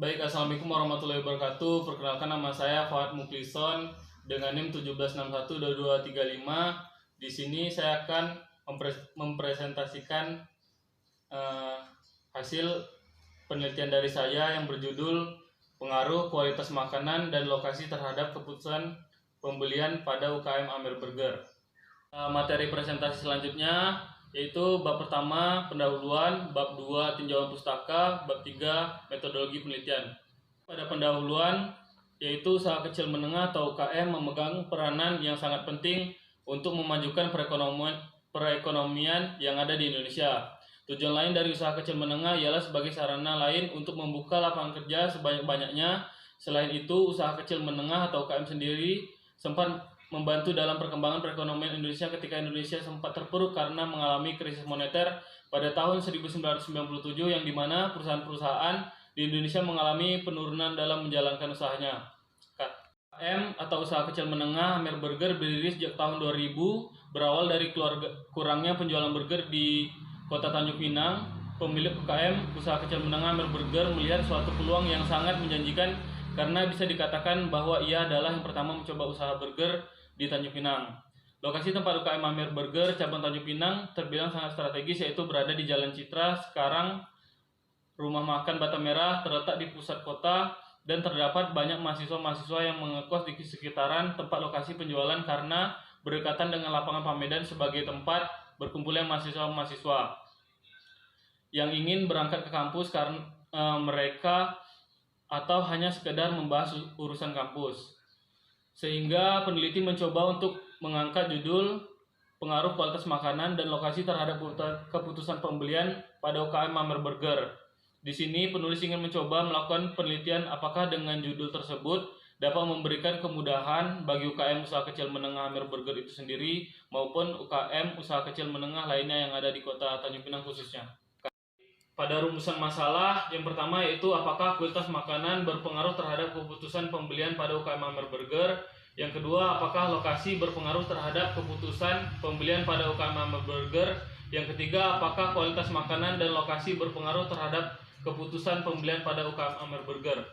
Baik, Assalamualaikum warahmatullahi wabarakatuh. Perkenalkan, nama saya Fahad Mukhlison dengan NIM 17612235. Di sini saya akan mempresentasikan eh, hasil penelitian dari saya yang berjudul Pengaruh Kualitas Makanan dan Lokasi Terhadap Keputusan Pembelian pada UKM Amer Burger. Materi presentasi selanjutnya yaitu bab pertama pendahuluan, bab 2 tinjauan pustaka, bab 3 metodologi penelitian. Pada pendahuluan yaitu usaha kecil menengah atau UKM memegang peranan yang sangat penting untuk memajukan perekonomian yang ada di Indonesia. Tujuan lain dari usaha kecil menengah ialah sebagai sarana lain untuk membuka lapangan kerja sebanyak-banyaknya. Selain itu, usaha kecil menengah atau UKM sendiri sempat membantu dalam perkembangan perekonomian Indonesia ketika Indonesia sempat terpuruk karena mengalami krisis moneter pada tahun 1997, yang dimana perusahaan-perusahaan di Indonesia mengalami penurunan dalam menjalankan usahanya. UKM atau usaha kecil menengah Amer Burger berdiri sejak tahun 2000, berawal dari kurangnya penjualan burger di kota Tanjung Pinang. Pemilik UKM usaha kecil menengah Amer Burger melihat suatu peluang yang sangat menjanjikan karena bisa dikatakan bahwa ia adalah yang pertama mencoba usaha burger di Tanjung Pinang. Lokasi tempat UKM Amer Burger cabang Tanjung Pinang terbilang sangat strategis, yaitu berada di Jalan Citra. Sekarang rumah makan Bata Merah terletak di pusat kota dan terdapat banyak mahasiswa-mahasiswa yang mengekos di sekitaran tempat lokasi penjualan karena berdekatan dengan lapangan Pamedan sebagai tempat berkumpulnya mahasiswa-mahasiswa yang ingin berangkat ke kampus karena mereka atau hanya sekedar membahas urusan kampus. Sehingga peneliti mencoba untuk mengangkat judul Pengaruh Kualitas Makanan dan Lokasi Terhadap Keputusan Pembelian pada UKM Amer Burger. Di sini penulis ingin mencoba melakukan penelitian apakah dengan judul tersebut dapat memberikan kemudahan bagi UKM usaha kecil menengah Amer Burger itu sendiri maupun UKM usaha kecil menengah lainnya yang ada di kota Tanjung Pinang khususnya. Pada rumusan masalah yang pertama yaitu apakah kualitas makanan berpengaruh terhadap keputusan pembelian pada UKM Amer Burger. Yang kedua, apakah lokasi berpengaruh terhadap keputusan pembelian pada UKM Amer Burger. Yang ketiga, apakah kualitas makanan dan lokasi berpengaruh terhadap keputusan pembelian pada UKM Amer Burger.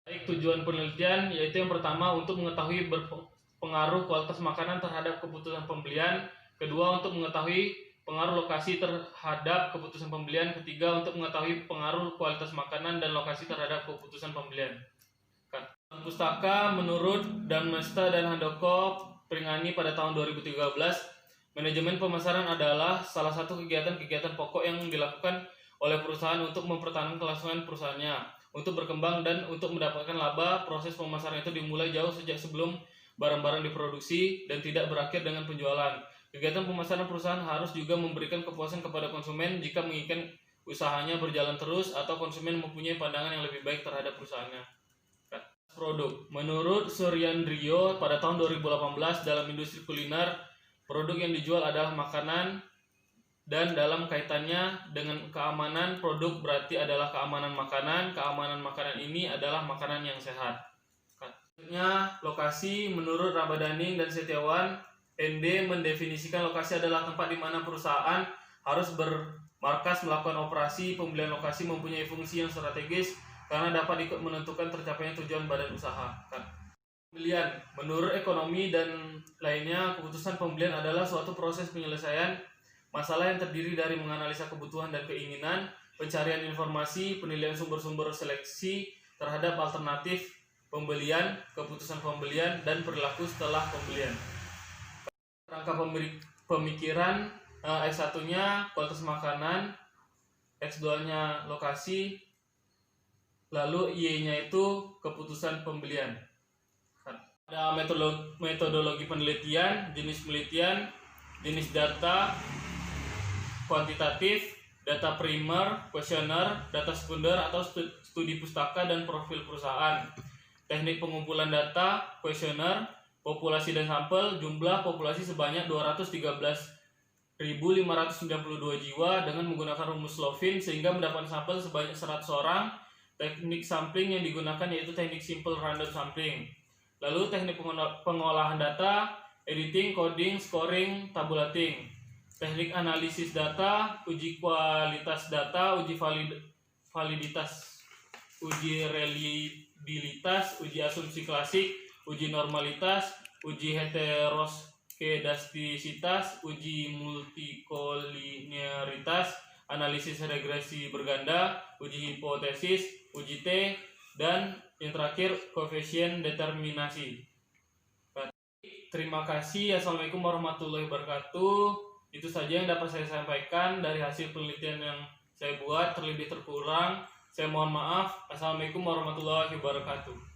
Baik, tujuan penelitian yaitu yang pertama untuk mengetahui berpengaruh kualitas makanan terhadap keputusan pembelian. Kedua, untuk mengetahui pengaruh lokasi terhadap keputusan pembelian. Ketiga, untuk mengetahui pengaruh kualitas makanan dan lokasi terhadap keputusan pembelian. Pustaka menurut Dan Mesta dan Handoko Pringani pada tahun 2013, manajemen pemasaran adalah salah satu kegiatan-kegiatan pokok yang dilakukan oleh perusahaan untuk mempertahankan kelangsungan perusahaannya, untuk berkembang dan untuk mendapatkan laba. Proses pemasaran itu dimulai jauh sejak sebelum barang-barang diproduksi dan tidak berakhir dengan penjualan. Kegiatan pemasaran perusahaan harus juga memberikan kepuasan kepada konsumen jika menginginkan usahanya berjalan terus atau konsumen mempunyai pandangan yang lebih baik terhadap perusahaannya. Produk. Menurut Suryandrio pada tahun 2018, dalam industri kuliner, produk yang dijual adalah makanan, dan dalam kaitannya dengan keamanan produk berarti adalah keamanan makanan. Keamanan makanan ini adalah makanan yang sehat. Lokasi. Menurut Rabadaning dan Setiawan, ND mendefinisikan lokasi adalah tempat di mana perusahaan harus bermarkas melakukan operasi. Pembelian lokasi mempunyai fungsi yang strategis karena dapat ikut menentukan tercapainya tujuan badan usaha. Pembelian. Menurut ekonomi dan lainnya, keputusan pembelian adalah suatu proses penyelesaian masalah yang terdiri dari menganalisa kebutuhan dan keinginan, pencarian informasi, penilaian sumber-sumber seleksi terhadap alternatif pembelian, keputusan pembelian, dan perilaku setelah pembelian. Rangka pemikiran, X1-nya kualitas makanan, X2-nya lokasi, lalu Y-nya itu keputusan pembelian. Ada metodologi penelitian, jenis penelitian, jenis data, kuantitatif, data primer, kuesioner, data sekunder atau studi pustaka dan profil perusahaan. Teknik pengumpulan data, kuesioner, populasi dan sampel, jumlah populasi sebanyak 213.592 jiwa dengan menggunakan rumus Lovin sehingga mendapatkan sampel sebanyak 100 orang. Teknik sampling yang digunakan yaitu teknik simple random sampling. Lalu teknik pengolahan data, editing, coding, scoring, tabulating. Teknik analisis data, uji kualitas data, uji validitas uji reliabilitas, uji asumsi klasik, uji normalitas, uji heteroskedastisitas, uji multikolinearitas, analisis regresi berganda, uji hipotesis, uji T, dan yang terakhir koefisien determinasi. Terima kasih. Assalamualaikum warahmatullahi wabarakatuh. Itu saja yang dapat saya sampaikan dari hasil penelitian yang saya buat. Terlebih terkurang saya mohon maaf. Assalamualaikum warahmatullahi wabarakatuh.